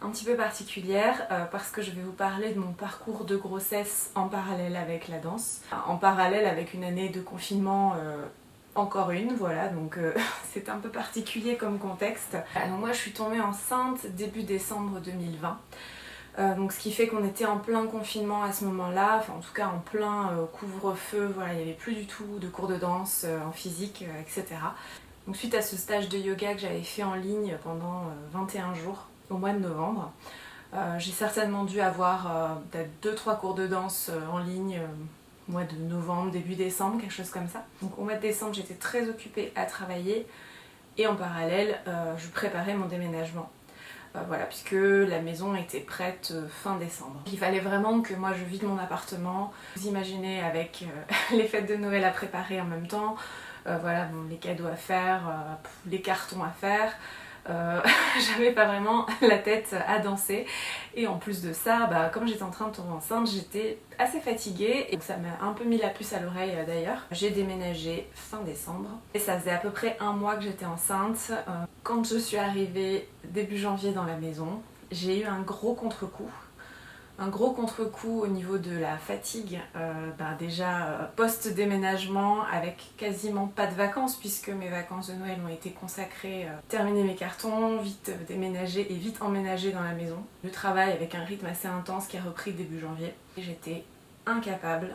un petit peu particulière parce que je vais vous parler de mon parcours de grossesse en parallèle avec la danse, en parallèle avec une année de confinement. Encore une, voilà, donc c'est un peu particulier comme contexte. Donc moi je suis tombée enceinte début décembre 2020. Donc ce qui fait qu'on était en plein confinement à ce moment-là, enfin en tout cas en plein couvre-feu, voilà, il n'y avait plus du tout de cours de danse en physique, etc. Donc suite à ce stage de yoga que j'avais fait en ligne pendant 21 jours au mois de novembre, j'ai certainement dû avoir peut-être 2-3 cours de danse en ligne mois de novembre, début décembre, quelque chose comme ça. Donc au mois de décembre j'étais très occupée à travailler et en parallèle je préparais mon déménagement. Voilà, puisque la maison était prête fin décembre. Il fallait vraiment que moi je vide mon appartement. Vous imaginez avec les fêtes de Noël à préparer en même temps, voilà, bon, les cadeaux à faire, les cartons à faire. J'avais pas vraiment la tête à danser et en plus de ça, comme j'étais en train de tomber enceinte, j'étais assez fatiguée et ça m'a un peu mis la puce à l'oreille d'ailleurs. J'ai déménagé fin décembre et ça faisait à peu près un mois que j'étais enceinte. Quand je suis arrivée début janvier dans la maison, j'ai eu un gros contre-coup. Un gros contre-coup au niveau de la fatigue, déjà post-déménagement avec quasiment pas de vacances puisque mes vacances de Noël ont été consacrées terminer mes cartons, vite déménager et vite emménager dans la maison. Le travail avec un rythme assez intense qui a repris début janvier. Et j'étais incapable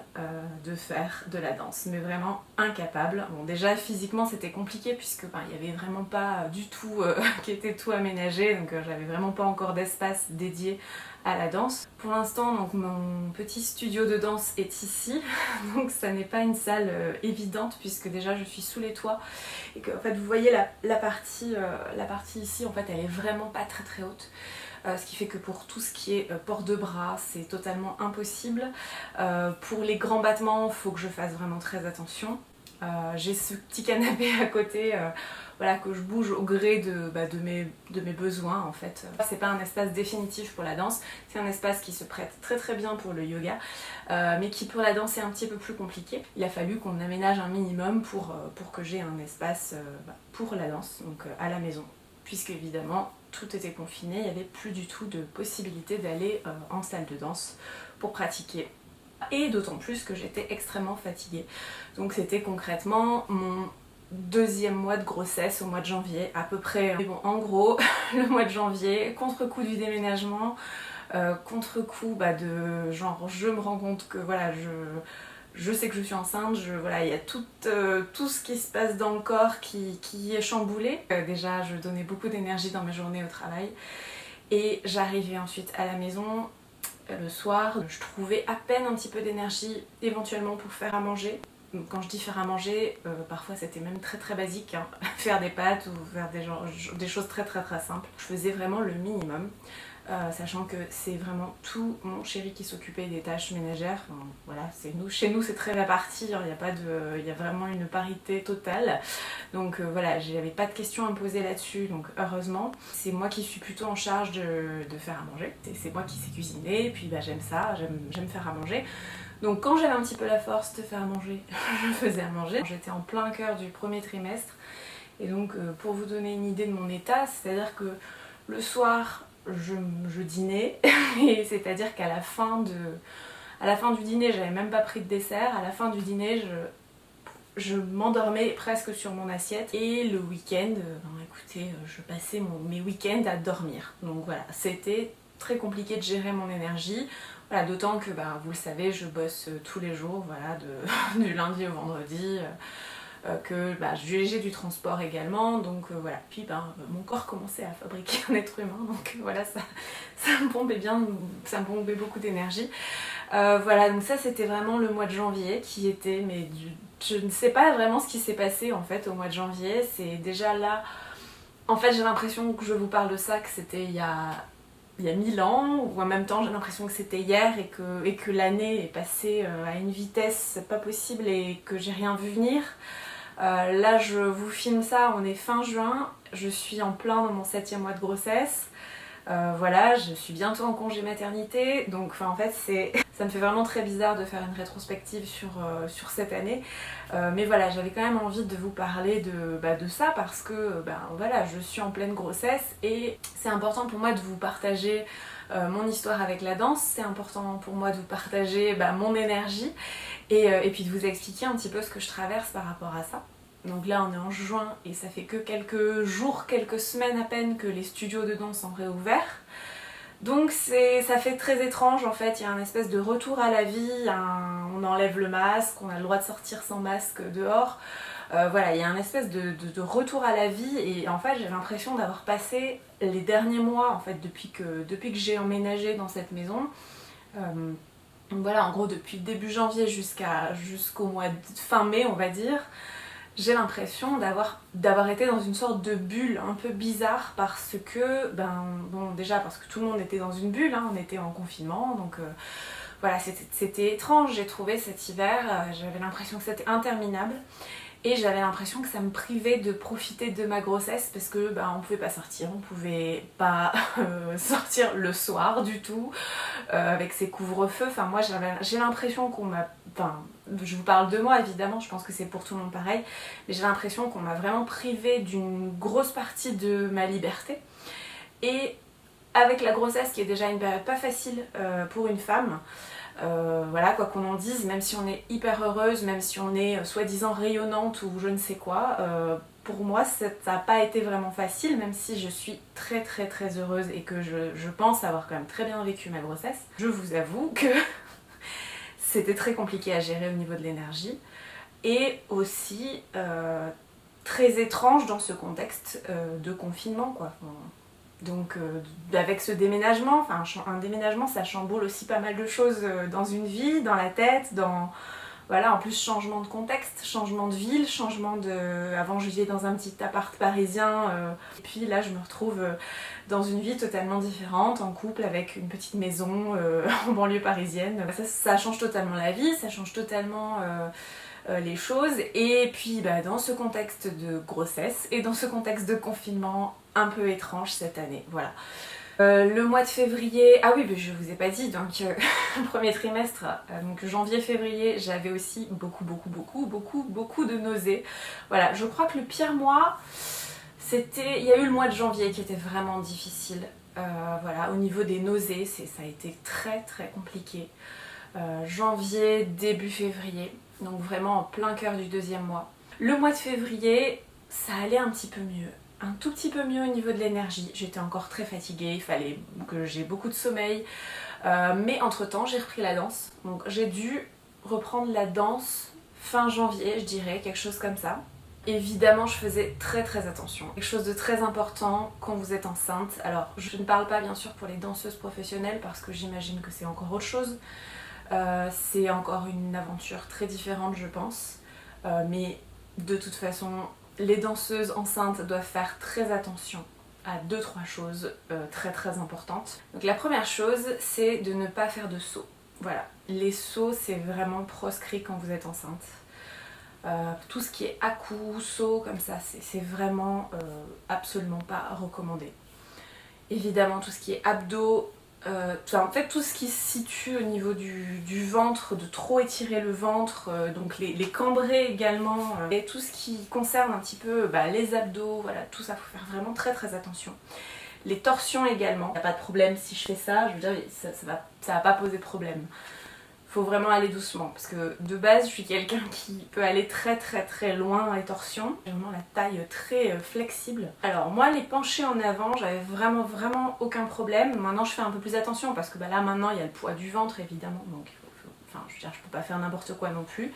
de faire de la danse, mais vraiment incapable. Bon déjà physiquement c'était compliqué puisque il y avait vraiment pas du tout qui était tout aménagé, donc j'avais vraiment pas encore d'espace dédié à la danse. Pour l'instant donc mon petit studio de danse est ici, donc ça n'est pas une salle évidente puisque déjà je suis sous les toits et que en fait vous voyez la partie ici en fait elle est vraiment pas très très haute. Ce qui fait que pour tout ce qui est port de bras, c'est totalement impossible. Pour les grands battements, il faut que je fasse vraiment très attention. J'ai ce petit canapé à côté voilà, que je bouge au gré de mes besoins en fait. C'est pas un espace définitif pour la danse, c'est un espace qui se prête très très bien pour le yoga, mais qui pour la danse est un petit peu plus compliqué. Il a fallu qu'on aménage un minimum pour que j'ai un espace pour la danse, donc à la maison. Puisque évidemment tout était confiné, il n'y avait plus du tout de possibilité d'aller en salle de danse pour pratiquer. Et d'autant plus que j'étais extrêmement fatiguée. Donc c'était concrètement mon deuxième mois de grossesse au mois de janvier à peu près. Mais bon, en gros, le mois de janvier, contre-coup du déménagement, contre-coup de genre je me rends compte que voilà, je sais que je suis enceinte, voilà, il y a tout ce qui se passe dans le corps qui est chamboulé. Déjà, je donnais beaucoup d'énergie dans mes journées au travail. Et j'arrivais ensuite à la maison le soir. Je trouvais à peine un petit peu d'énergie éventuellement pour faire à manger. Quand je dis faire à manger, parfois c'était même très très basique, hein. Faire des pâtes ou faire des choses très très très simples. Je faisais vraiment le minimum. Sachant que c'est vraiment tout mon chéri qui s'occupait des tâches ménagères. Enfin, voilà, chez nous c'est très réparti, hein, il y a vraiment une parité totale. Donc voilà, j'avais pas de questions à me poser là-dessus, donc heureusement. C'est moi qui suis plutôt en charge de faire à manger. C'est moi qui sais cuisiner, et puis j'aime ça, j'aime faire à manger. Donc quand j'avais un petit peu la force de faire à manger, je faisais à manger. J'étais en plein cœur du premier trimestre, et donc pour vous donner une idée de mon état, c'est-à-dire que le soir, je dînais, et c'est-à-dire qu'à la fin du dîner, j'avais même pas pris de dessert. À la fin du dîner, je m'endormais presque sur mon assiette. Et le week-end, écoutez, je passais mes week-ends à dormir. Donc voilà, c'était très compliqué de gérer mon énergie. Voilà, d'autant que, vous le savez, je bosse tous les jours, voilà, du lundi au vendredi. Que j'ai du transport également, donc voilà. Puis mon corps commençait à fabriquer un être humain, donc voilà, ça me pompait beaucoup d'énergie. Voilà, donc ça c'était vraiment le mois de janvier qui était, je ne sais pas vraiment ce qui s'est passé en fait au mois de janvier. C'est déjà là, en fait j'ai l'impression que je vous parle de ça, que c'était il y a 1000 ans, ou en même temps j'ai l'impression que c'était hier et que l'année est passée à une vitesse pas possible et que j'ai rien vu venir. Là je vous filme ça, on est fin juin, je suis en plein dans mon 7e mois de grossesse. Voilà, je suis bientôt en congé maternité, donc en fait Ça me fait vraiment très bizarre de faire une rétrospective sur cette année. Mais voilà, j'avais quand même envie de vous parler de ça parce que voilà, je suis en pleine grossesse et c'est important pour moi de vous partager mon histoire avec la danse. C'est important pour moi de vous partager mon énergie et puis de vous expliquer un petit peu ce que je traverse par rapport à ça. Donc là on est en juin et ça fait que quelques jours, quelques semaines à peine que les studios de danse ont réouvert. Donc ça fait très étrange en fait, il y a un espèce de retour à la vie, on enlève le masque, on a le droit de sortir sans masque dehors. Voilà, il y a un espèce de retour à la vie et en fait j'ai l'impression d'avoir passé les derniers mois en fait depuis que j'ai emménagé dans cette maison. Donc voilà, en gros depuis le début janvier jusqu'au mois de fin mai on va dire. J'ai l'impression d'avoir été dans une sorte de bulle un peu bizarre parce que, déjà parce que tout le monde était dans une bulle, on était en confinement, donc voilà, c'était étrange, j'ai trouvé cet hiver, j'avais l'impression que c'était interminable et j'avais l'impression que ça me privait de profiter de ma grossesse parce que on pouvait pas sortir, on pouvait pas sortir le soir du tout, avec ces couvre-feux, enfin moi j'ai l'impression qu'on m'a... je vous parle de moi évidemment, je pense que c'est pour tout le monde pareil, mais j'ai l'impression qu'on m'a vraiment privée d'une grosse partie de ma liberté. Et avec la grossesse qui est déjà une période pas facile pour une femme, voilà, quoi qu'on en dise, même si on est hyper heureuse, même si on est soi-disant rayonnante ou je ne sais quoi, pour moi ça n'a pas été vraiment facile, même si je suis très très très heureuse et que je pense avoir quand même très bien vécu ma grossesse. Je vous avoue que c'était très compliqué à gérer au niveau de l'énergie et aussi très étrange dans ce contexte de confinement quoi. Donc avec ce déménagement, un déménagement ça chamboule aussi pas mal de choses dans une vie, dans la tête, voilà, en plus changement de contexte, changement de ville, avant je vivais dans un petit appart parisien, et puis là je me retrouve dans une vie totalement différente, en couple avec une petite maison en banlieue parisienne. Ça change totalement la vie, ça change totalement les choses, et puis dans ce contexte de grossesse et dans ce contexte de confinement un peu étrange cette année, voilà. Le mois de février, ah oui, mais je vous ai pas dit, donc le premier trimestre, donc janvier-février, j'avais aussi beaucoup de nausées. Voilà, je crois que le pire mois, il y a eu le mois de janvier qui était vraiment difficile. Voilà, au niveau des nausées, ça a été très très compliqué. Janvier, début février, donc vraiment en plein cœur du deuxième mois. Le mois de février, ça allait un petit peu mieux. Un tout petit peu mieux au niveau de l'énergie. J'étais encore très fatiguée, il fallait que j'ai beaucoup de sommeil. Mais entre temps, j'ai repris la danse. Donc j'ai dû reprendre la danse fin janvier, je dirais, quelque chose comme ça. Évidemment, je faisais très très attention. Quelque chose de très important quand vous êtes enceinte. Alors, je ne parle pas bien sûr pour les danseuses professionnelles parce que j'imagine que c'est encore autre chose. C'est encore une aventure très différente, je pense. Mais de toute façon, les danseuses enceintes doivent faire très attention à 2-3 choses très très importantes. Donc la première chose, c'est de ne pas faire de sauts. Voilà, les sauts c'est vraiment proscrit quand vous êtes enceinte. Tout ce qui est à-coups, sauts comme ça, c'est vraiment absolument pas recommandé. Évidemment tout ce qui est abdos, en fait tout ce qui se situe au niveau du ventre, de trop étirer le ventre, donc les cambrés également, et tout ce qui concerne un petit peu les abdos, voilà, tout ça, faut faire vraiment très très attention. Les torsions également, il n'y a pas de problème si je fais ça, je veux dire, ça va pas poser de problème. Faut vraiment aller doucement parce que de base je suis quelqu'un qui peut aller très très très loin dans les torsions. J'ai vraiment la taille très flexible. Alors moi les penchés en avant j'avais vraiment aucun problème. Maintenant je fais un peu plus attention parce que là maintenant il y a le poids du ventre évidemment, donc je veux dire je peux pas faire n'importe quoi non plus.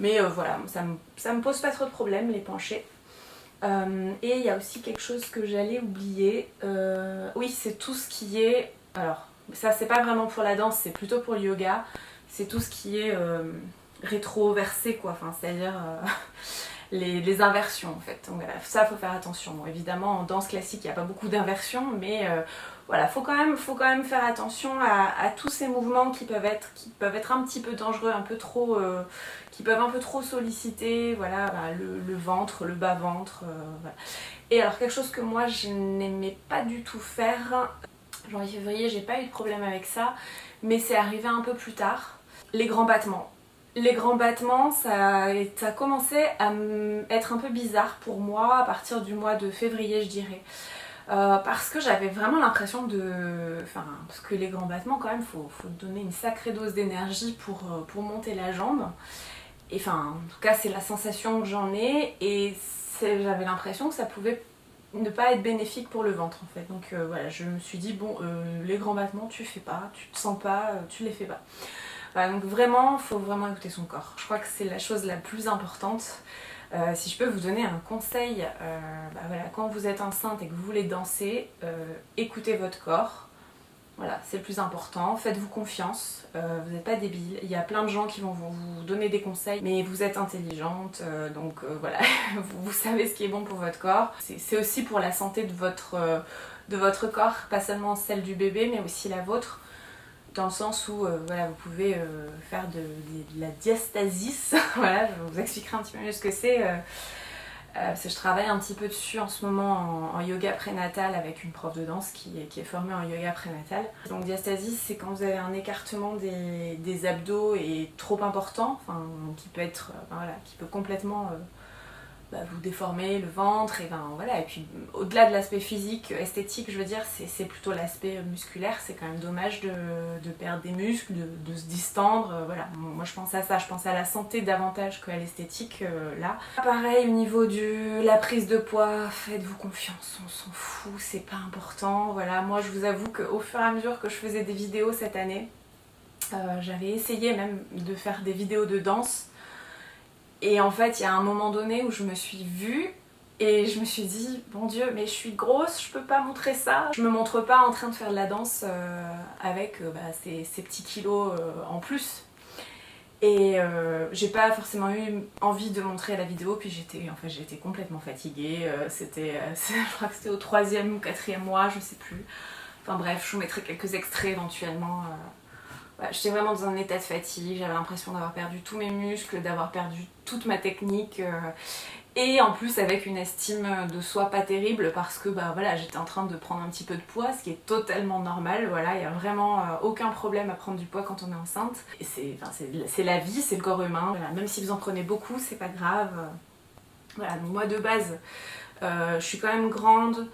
Mais voilà, ça me pose pas trop de problème les penchés. Et il y a aussi quelque chose que j'allais oublier. Oui, c'est tout ce qui est... Alors ça c'est pas vraiment pour la danse, c'est plutôt pour le yoga. C'est tout ce qui est rétroversé quoi, c'est-à-dire les inversions en fait. Donc voilà, ça faut faire attention. Bon, évidemment en danse classique il n'y a pas beaucoup d'inversions, mais voilà, faut quand même faire attention à tous ces mouvements qui peuvent être un petit peu dangereux, un peu trop, qui peuvent un peu trop solliciter, voilà, le ventre, le bas-ventre, voilà. Et alors quelque chose que moi je n'aimais pas du tout faire, Janvier-février, j'ai pas eu de problème avec ça, mais c'est arrivé un peu plus tard. Les grands battements. Les grands battements, ça a commencé à être un peu bizarre pour moi à partir du mois de février, je dirais. Parce que j'avais vraiment l'impression de... Enfin, parce que les grands battements, quand même, faut donner une sacrée dose d'énergie pour monter la jambe. Et enfin, en tout cas, c'est la sensation que j'en ai, et j'avais l'impression que ça pouvait ne pas être bénéfique pour le ventre, en fait. Donc voilà, je me suis dit, bon, les grands battements, tu fais pas, tu te sens pas, tu les fais pas. Voilà, donc vraiment, faut vraiment écouter son corps. Je crois que c'est la chose la plus importante. Si je peux vous donner un conseil, voilà, quand vous êtes enceinte et que vous voulez danser, écoutez votre corps. Voilà, c'est le plus important. Faites-vous confiance, vous n'êtes pas débile. Il y a plein de gens qui vont vous donner des conseils, mais vous êtes intelligente, donc voilà, vous savez ce qui est bon pour votre corps. C'est aussi pour la santé de votre corps, pas seulement celle du bébé, mais aussi la vôtre. Dans le sens où voilà, vous pouvez faire de la diastasis. Voilà, je vous expliquerai un petit peu mieux ce que c'est. Parce que je travaille un petit peu dessus en ce moment en yoga prénatal avec une prof de danse qui est formée en yoga prénatal. Donc diastasis, c'est quand vous avez un écartement des abdos et trop important, enfin, qui peut être, voilà, qui peut complètement vous déformer le ventre, et voilà. Et puis au-delà de l'aspect physique, esthétique, je veux dire, c'est plutôt l'aspect musculaire. C'est quand même dommage de perdre des muscles, de se distendre, voilà. Moi je pense à ça, je pense à la santé davantage qu'à l'esthétique là. Pareil au niveau de la prise de poids, faites-vous confiance, on s'en fout, c'est pas important, voilà. Moi je vous avoue qu'au fur et à mesure que je faisais des vidéos cette année, j'avais essayé même de faire des vidéos de danse. Et en fait, il y a un moment donné où je me suis vue et je me suis dit, bon Dieu, mais je suis grosse, je peux pas montrer ça. Je me montre pas en train de faire de la danse avec ces petits kilos en plus. Et j'ai pas forcément eu envie de montrer la vidéo, puis j'étais complètement fatiguée. Je crois que c'était au 3e ou 4e mois, je sais plus. Enfin bref, je vous mettrai quelques extraits éventuellement. J'étais vraiment dans un état de fatigue, j'avais l'impression d'avoir perdu tous mes muscles, d'avoir perdu toute ma technique, et en plus avec une estime de soi pas terrible parce que voilà, j'étais en train de prendre un petit peu de poids, ce qui est totalement normal. Voilà, il n'y a vraiment aucun problème à prendre du poids quand on est enceinte. Et c'est la vie, c'est le corps humain. Voilà, même si vous en prenez beaucoup, c'est pas grave. Voilà, donc moi de base, je suis quand même grande.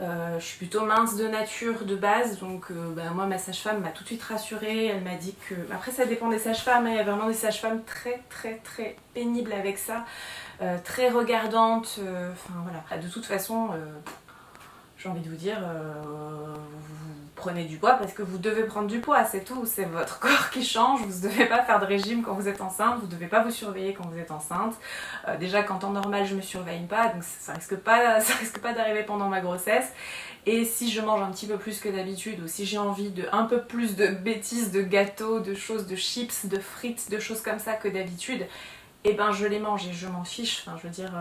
Je suis plutôt mince de nature de base, donc moi ma sage-femme m'a tout de suite rassurée. Elle m'a dit que, après ça dépend des sages-femmes, il y a vraiment des sages-femmes très très très pénibles avec ça, très regardantes, enfin voilà. De toute façon, j'ai envie de vous dire, vous prenez du poids parce que vous devez prendre du poids, c'est tout. C'est votre corps qui change, vous ne devez pas faire de régime quand vous êtes enceinte, vous ne devez pas vous surveiller quand vous êtes enceinte. Déjà qu'en temps normal je ne me surveille pas, donc ça risque pas d'arriver pendant ma grossesse. Et si je mange un petit peu plus que d'habitude, ou si j'ai envie de un peu plus de bêtises, de gâteaux, de choses, de chips, de frites, de choses comme ça que d'habitude, et ben je les mange et je m'en fiche. Enfin je veux dire...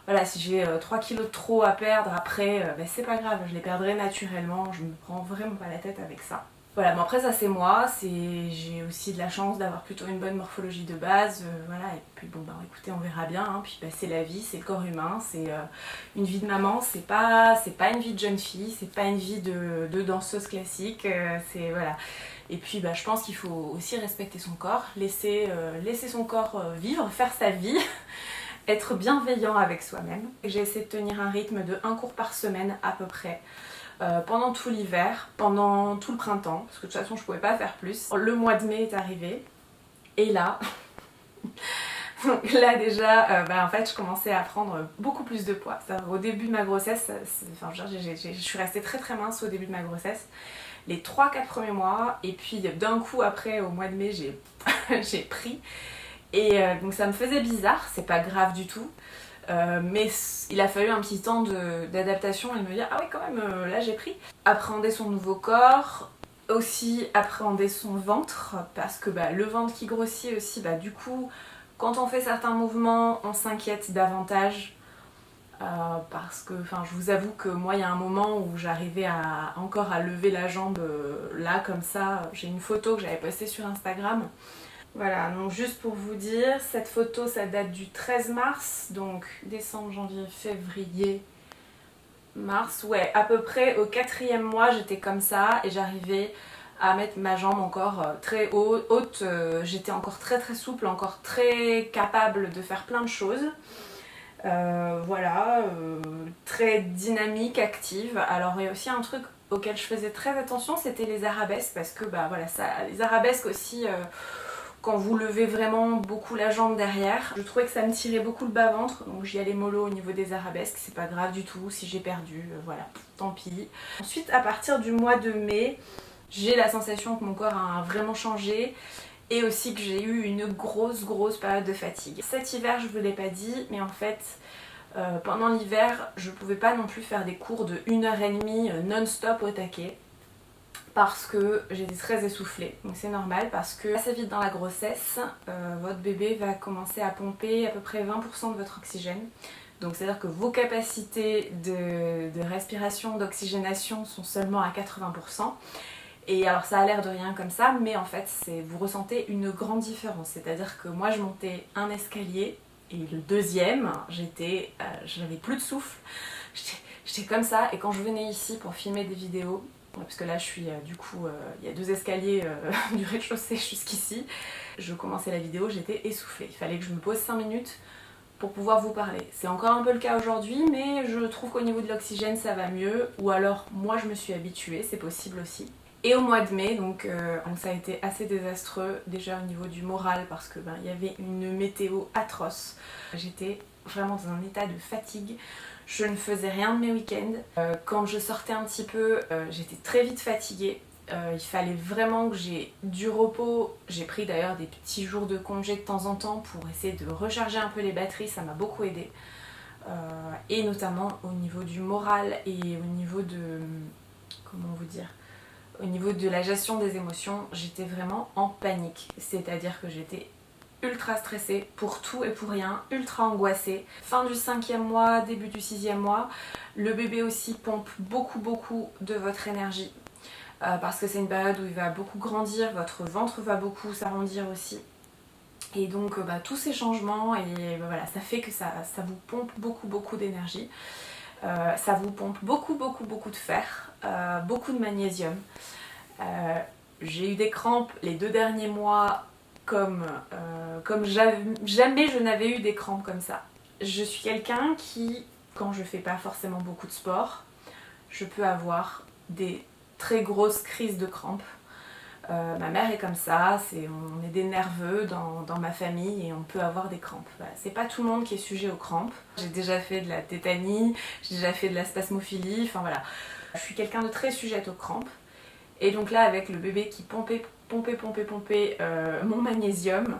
Voilà, si j'ai 3 kilos de trop à perdre après, c'est pas grave, je les perdrai naturellement, je me prends vraiment pas la tête avec ça. Voilà, bon après ça c'est moi, j'ai aussi de la chance d'avoir plutôt une bonne morphologie de base, voilà, et puis bon écoutez, on verra bien, hein. Puis c'est la vie, c'est le corps humain, c'est une vie de maman, c'est pas une vie de jeune fille, c'est pas une vie de danseuse classique, c'est voilà. Et puis je pense qu'il faut aussi respecter son corps, laisser son corps vivre, faire sa vie. Être bienveillant avec soi-même. J'ai essayé de tenir un rythme de 1 cours par semaine à peu près, pendant tout l'hiver, pendant tout le printemps, parce que de toute façon je pouvais pas faire plus. Le mois de mai est arrivé, et là, donc là déjà, en fait je commençais à prendre beaucoup plus de poids. Au début de ma grossesse, je suis restée très très mince au début de ma grossesse, les 3-4 premiers mois, et puis d'un coup après au mois de mai j'ai pris. Et donc ça me faisait bizarre, c'est pas grave du tout, mais il a fallu un petit temps d'adaptation et de me dire ah oui quand même là j'ai pris. Appréhender son nouveau corps, aussi appréhender son ventre, parce que le ventre qui grossit aussi, du coup quand on fait certains mouvements on s'inquiète davantage, parce que je vous avoue que moi il y a un moment où j'arrivais encore à lever la jambe là comme ça. J'ai une photo que j'avais postée sur Instagram. Voilà, donc juste pour vous dire, cette photo ça date du 13 mars, donc décembre, janvier, février, mars, ouais, à peu près au 4e mois j'étais comme ça et j'arrivais à mettre ma jambe encore très haute, j'étais encore très très souple, encore très capable de faire plein de choses. Voilà, très dynamique, active. Alors il y a aussi un truc auquel je faisais très attention, c'était les arabesques, parce que bah voilà, ça, les arabesques aussi, quand vous levez vraiment beaucoup la jambe derrière, je trouvais que ça me tirait beaucoup le bas-ventre, donc j'y allais mollo au niveau des arabesques, c'est pas grave du tout, si j'ai perdu, voilà, tant pis. Ensuite, à partir du mois de mai, j'ai la sensation que mon corps a vraiment changé et aussi que j'ai eu une grosse période de fatigue. Cet hiver, je vous l'ai pas dit, mais en fait, pendant l'hiver, je pouvais pas non plus faire des cours de 1h30 non-stop au taquet parce que j'étais très essoufflée. Donc c'est normal parce que assez vite dans la grossesse, votre bébé va commencer à pomper à peu près 20% de votre oxygène. Donc c'est à dire que vos capacités de respiration, d'oxygénation sont seulement à 80%. Et alors ça a l'air de rien comme ça, mais en fait vous ressentez une grande différence. C'est-à-dire que moi je montais un escalier et le deuxième, j'avais plus de souffle. J'étais comme ça, et quand je venais ici pour filmer des vidéos, parce que là je suis du coup, il y a 2 escaliers du rez-de-chaussée jusqu'ici, je commençais la vidéo, j'étais essoufflée. Il fallait que je me pose 5 minutes pour pouvoir vous parler. C'est encore un peu le cas aujourd'hui, mais je trouve qu'au niveau de l'oxygène ça va mieux, ou alors moi je me suis habituée, c'est possible aussi. Et au mois de mai, donc ça a été assez désastreux, déjà au niveau du moral, parce que il y avait une météo atroce. J'étais vraiment dans un état de fatigue, je ne faisais rien de mes week-ends. Quand je sortais un petit peu, j'étais très vite fatiguée. Il fallait vraiment que j'ai du repos. J'ai pris d'ailleurs des petits jours de congé de temps en temps pour essayer de recharger un peu les batteries, ça m'a beaucoup aidé. Et notamment au niveau du moral et au niveau de... comment vous dire, au niveau de la gestion des émotions, j'étais vraiment en panique. C'est-à-dire que j'étais ultra stressée pour tout et pour rien, ultra angoissée. Fin du 5e mois, début du 6e mois, le bébé aussi pompe beaucoup de votre énergie. Parce que c'est une période où il va beaucoup grandir, votre ventre va beaucoup s'arrondir aussi. Et donc tous ces changements, et voilà, ça fait que ça vous pompe beaucoup d'énergie. Ça vous pompe beaucoup de fer, beaucoup de magnésium. J'ai eu des crampes les 2 derniers mois comme jamais je n'avais eu des crampes comme ça. Je suis quelqu'un qui, quand je fais pas forcément beaucoup de sport, je peux avoir des très grosses crises de crampes. Ma mère est comme ça, on est des nerveux dans ma famille et on peut avoir des crampes. Voilà. C'est pas tout le monde qui est sujet aux crampes. J'ai déjà fait de la tétanie, j'ai déjà fait de la spasmophilie, enfin voilà. Je suis quelqu'un de très sujette aux crampes. Et donc là, avec le bébé qui pompait mon magnésium,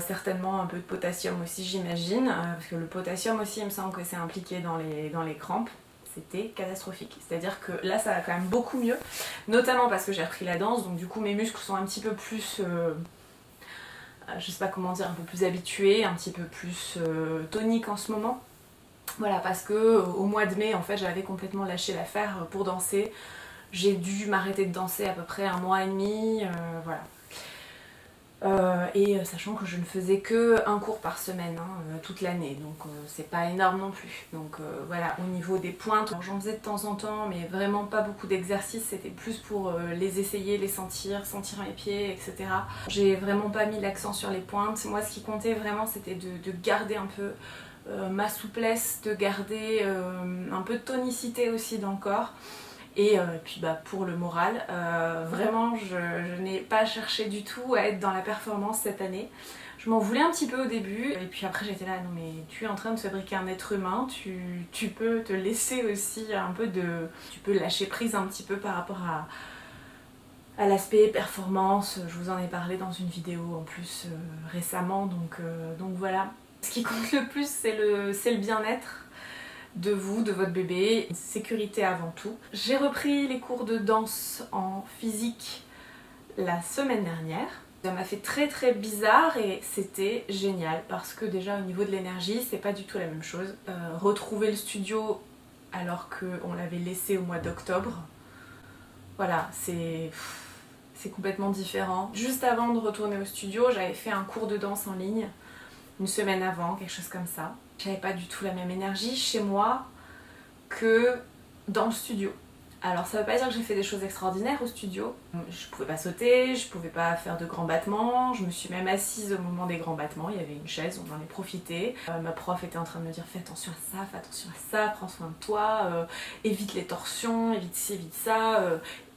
certainement un peu de potassium aussi j'imagine, parce que le potassium aussi il me semble que c'est impliqué dans les crampes. C'était catastrophique. C'est-à-dire que là ça va quand même beaucoup mieux, notamment parce que j'ai repris la danse, donc du coup mes muscles sont un petit peu plus, je sais pas comment dire, un peu plus habitués, un petit peu plus toniques en ce moment. Voilà, parce que au mois de mai en fait j'avais complètement lâché l'affaire pour danser. J'ai dû m'arrêter de danser à peu près 1 mois et demi, voilà. Et sachant que je ne faisais que 1 cours par semaine toute l'année, donc c'est pas énorme non plus. Donc voilà, au niveau des pointes, j'en faisais de temps en temps, mais vraiment pas beaucoup d'exercices, c'était plus pour les essayer, les sentir mes pieds, etc. J'ai vraiment pas mis l'accent sur les pointes. Moi ce qui comptait vraiment c'était de garder un peu ma souplesse, de garder un peu de tonicité aussi dans le corps. Et puis pour le moral, vraiment je n'ai pas cherché du tout à être dans la performance cette année. Je m'en voulais un petit peu au début, et puis après j'étais là, non mais tu es en train de fabriquer un être humain, tu peux te laisser aussi un peu de... Tu peux lâcher prise un petit peu par rapport à l'aspect performance. Je vous en ai parlé dans une vidéo en plus récemment, donc voilà. Ce qui compte le plus c'est le bien-être de vous, de votre bébé, sécurité avant tout. J'ai repris les cours de danse en physique la semaine dernière. Ça m'a fait très bizarre et c'était génial parce que déjà au niveau de l'énergie c'est pas du tout la même chose. Retrouver le studio alors qu'on l'avait laissé au mois d'octobre, voilà, c'est complètement différent. Juste avant de retourner au studio, j'avais fait un cours de danse en ligne, une semaine avant, quelque chose comme ça. J'avais pas du tout la même énergie chez moi que dans le studio. Alors ça veut pas dire que j'ai fait des choses extraordinaires au studio. Je pouvais pas sauter, je pouvais pas faire de grands battements, je me suis même assise au moment des grands battements, il y avait une chaise, on en est profité. Ma prof était en train de me dire fais attention à ça, fais attention à ça, prends soin de toi, évite les torsions, évite ci, évite ça,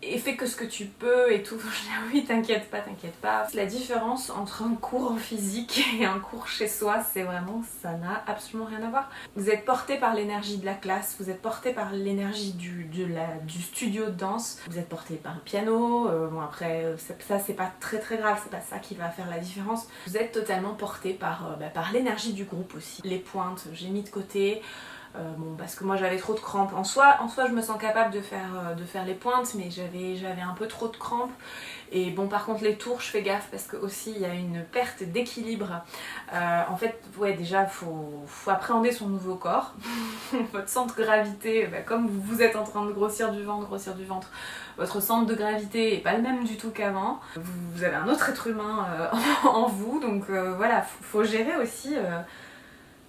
et fais que ce que tu peux et tout. Je dis oui, t'inquiète pas, t'inquiète pas. La différence entre un cours en physique et un cours chez soi, c'est vraiment, ça n'a absolument rien à voir. Vous êtes porté par l'énergie de la classe, vous êtes porté par l'énergie du studio de danse, vous êtes porté par le piano, bon après ça c'est pas très grave, c'est pas ça qui va faire la différence. Vous êtes totalement porté par l'énergie du groupe aussi. Les pointes, j'ai mis de côté. Bon, parce que moi j'avais trop de crampes. En soi je me sens capable de faire les pointes, mais j'avais un peu trop de crampes. Et bon, par contre les tours, je fais gaffe parce que aussi il y a une perte d'équilibre. En fait, ouais, déjà faut appréhender son nouveau corps. Votre centre de gravité, comme vous êtes en train de grossir du ventre, votre centre de gravité n'est pas le même du tout qu'avant. Vous avez un autre être humain en vous, donc voilà, faut gérer aussi.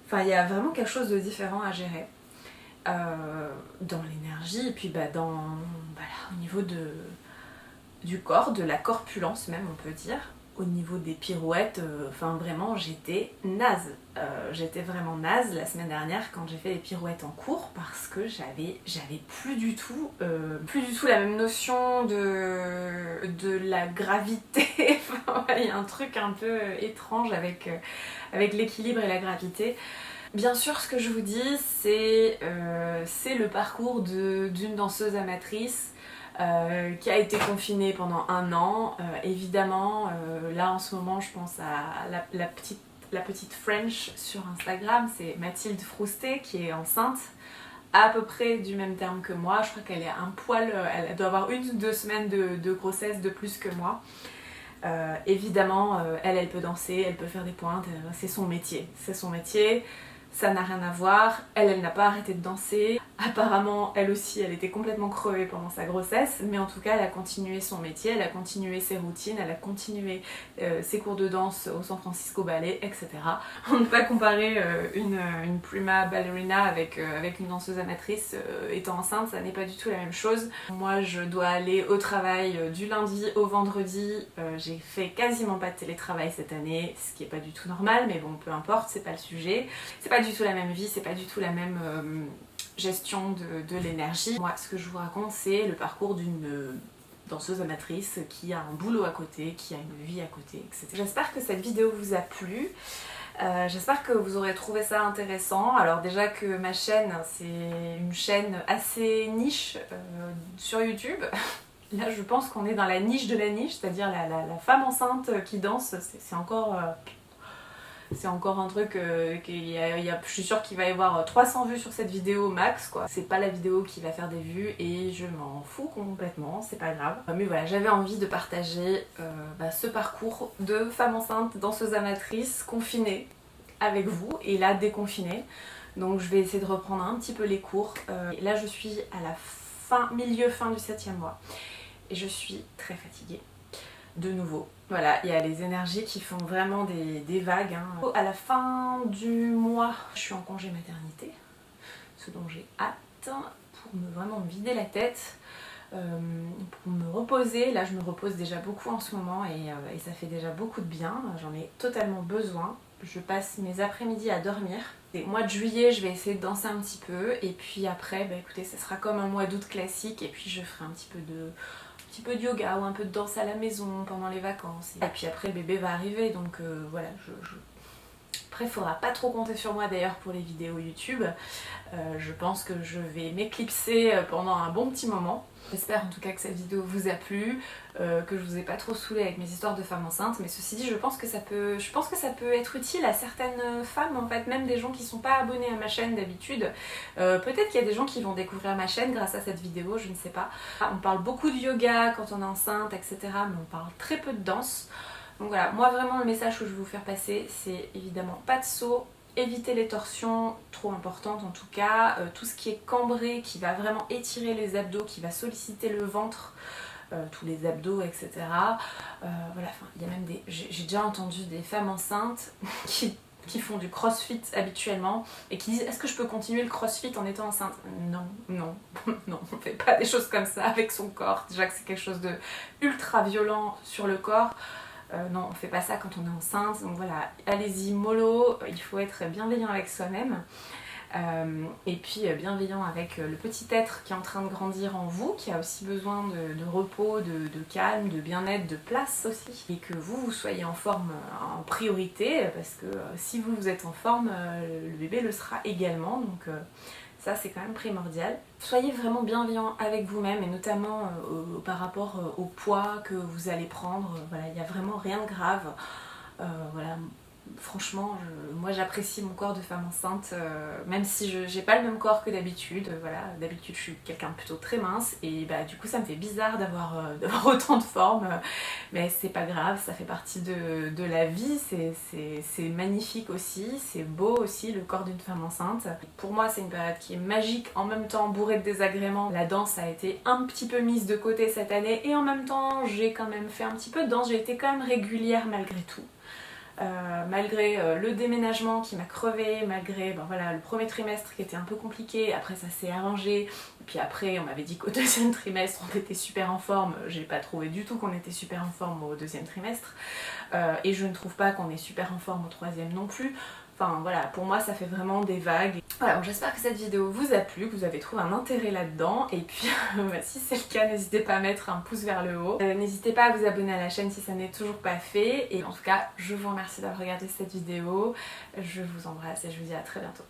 Enfin, il y a vraiment quelque chose de différent à gérer dans l'énergie et puis au niveau du corps, de la corpulence même on peut dire. Au niveau des pirouettes, enfin vraiment j'étais naze. J'étais vraiment naze la semaine dernière quand j'ai fait les pirouettes en cours parce que j'avais plus du tout la même notion de la gravité. Il y a un truc un peu étrange avec l'équilibre et la gravité. Bien sûr, ce que je vous dis, c'est le parcours d'une danseuse amatrice qui a été confinée pendant 1 an. Évidemment, là en ce moment, je pense à la petite French sur Instagram, c'est Mathilde Froustet qui est enceinte, à peu près du même terme que moi. Je crois qu'elle est un poil, elle doit avoir 1 ou 2 semaines de grossesse de plus que moi. Évidemment, elle peut danser, elle peut faire des pointes, c'est son métier. Ça n'a rien à voir, elle n'a pas arrêté de danser. Apparemment, elle aussi, elle était complètement crevée pendant sa grossesse, mais en tout cas, elle a continué son métier, elle a continué ses routines, elle a continué ses cours de danse au San Francisco Ballet, etc. On ne peut pas comparer une prima ballerina avec une danseuse amatrice étant enceinte, ça n'est pas du tout la même chose. Moi, je dois aller au travail du lundi au vendredi. J'ai fait quasiment pas de télétravail cette année, ce qui est pas du tout normal, mais bon, peu importe, c'est pas le sujet. C'est pas du tout la même vie, c'est pas du tout la même gestion de l'énergie. Moi, ce que je vous raconte, c'est le parcours d'une danseuse amatrice qui a un boulot à côté, qui a une vie à côté, etc. J'espère que cette vidéo vous a plu. J'espère que vous aurez trouvé ça intéressant. Alors déjà que ma chaîne, c'est une chaîne assez niche sur YouTube. Là, je pense qu'on est dans la niche de la niche, c'est-à-dire la femme enceinte qui danse, c'est encore... c'est encore un truc je suis sûre qu'il va y avoir 300 vues sur cette vidéo max quoi. C'est pas la vidéo qui va faire des vues et je m'en fous complètement, c'est pas grave. Mais voilà, j'avais envie de partager ce parcours de femme enceinte, danseuse amatrice, confinée avec vous et là déconfinée. Donc je vais essayer de reprendre un petit peu les cours. Là je suis à la milieu fin du 7e mois et je suis très fatiguée. De nouveau. Voilà, il y a les énergies qui font vraiment des vagues. Hein. À la fin du mois, je suis en congé maternité, ce dont j'ai hâte pour vraiment me vider la tête, pour me reposer. Là, je me repose déjà beaucoup en ce moment et ça fait déjà beaucoup de bien. J'en ai totalement besoin. Je passe mes après-midi à dormir. Et mois de juillet, je vais essayer de danser un petit peu et puis après, écoutez, ça sera comme un mois d'août classique et puis je ferai un petit peu de yoga ou un peu de danse à la maison pendant les vacances. Et puis après le bébé va arriver donc voilà, Après il faudra pas trop compter sur moi d'ailleurs pour les vidéos YouTube. Je pense que je vais m'éclipser pendant un bon petit moment. J'espère en tout cas que cette vidéo vous a plu, que je vous ai pas trop saoulée avec mes histoires de femmes enceintes, mais ceci dit je pense que ça peut être utile à certaines femmes en fait, même des gens qui sont pas abonnés à ma chaîne d'habitude. Peut-être qu'il y a des gens qui vont découvrir ma chaîne grâce à cette vidéo, je ne sais pas. On parle beaucoup de yoga quand on est enceinte, etc. mais on parle très peu de danse. Donc voilà, moi vraiment le message que je veux vous faire passer, c'est évidemment pas de saut, éviter les torsions trop importantes en tout cas, tout ce qui est cambré, qui va vraiment étirer les abdos, qui va solliciter le ventre, tous les abdos, etc. Voilà, il y a même j'ai déjà entendu des femmes enceintes qui qui font du crossfit habituellement et qui disent est-ce que je peux continuer le crossfit en étant enceinte? Non, non, non, on fait pas des choses comme ça avec son corps. Déjà que c'est quelque chose de ultra violent sur le corps. Non, on fait pas ça quand on est enceinte. Donc voilà, allez-y mollo, il faut être bienveillant avec soi-même. Et puis bienveillant avec le petit être qui est en train de grandir en vous, qui a aussi besoin de repos, de calme, de bien-être, de place aussi. Et que vous soyez en forme en priorité, parce que si vous êtes en forme, le bébé le sera également. Donc ça c'est quand même primordial. Soyez vraiment bienveillant avec vous-même et notamment par rapport au poids que vous allez prendre. Voilà, il n'y a vraiment rien de grave. Voilà. Franchement, moi j'apprécie mon corps de femme enceinte, même si je n'ai pas le même corps que d'habitude. Voilà, d'habitude je suis quelqu'un de plutôt très mince et bah, du coup ça me fait bizarre d'avoir autant de forme, mais c'est pas grave, ça fait partie de la vie, c'est magnifique aussi, c'est beau aussi le corps d'une femme enceinte. Pour moi c'est une période qui est magique, en même temps bourrée de désagréments. La danse a été un petit peu mise de côté cette année et en même temps j'ai quand même fait un petit peu de danse, j'ai été quand même régulière malgré tout. Malgré le déménagement qui m'a crevé, malgré voilà, le premier trimestre qui était un peu compliqué, après ça s'est arrangé, et puis après on m'avait dit qu'au deuxième trimestre on était super en forme, j'ai pas trouvé du tout qu'on était super en forme au deuxième trimestre, et je ne trouve pas qu'on est super en forme au troisième non plus. Enfin voilà, pour moi ça fait vraiment des vagues. Voilà, j'espère que cette vidéo vous a plu, que vous avez trouvé un intérêt là-dedans. Et puis si c'est le cas, n'hésitez pas à mettre un pouce vers le haut. N'hésitez pas à vous abonner à la chaîne si ça n'est toujours pas fait. Et en tout cas, je vous remercie d'avoir regardé cette vidéo. Je vous embrasse et je vous dis à très bientôt.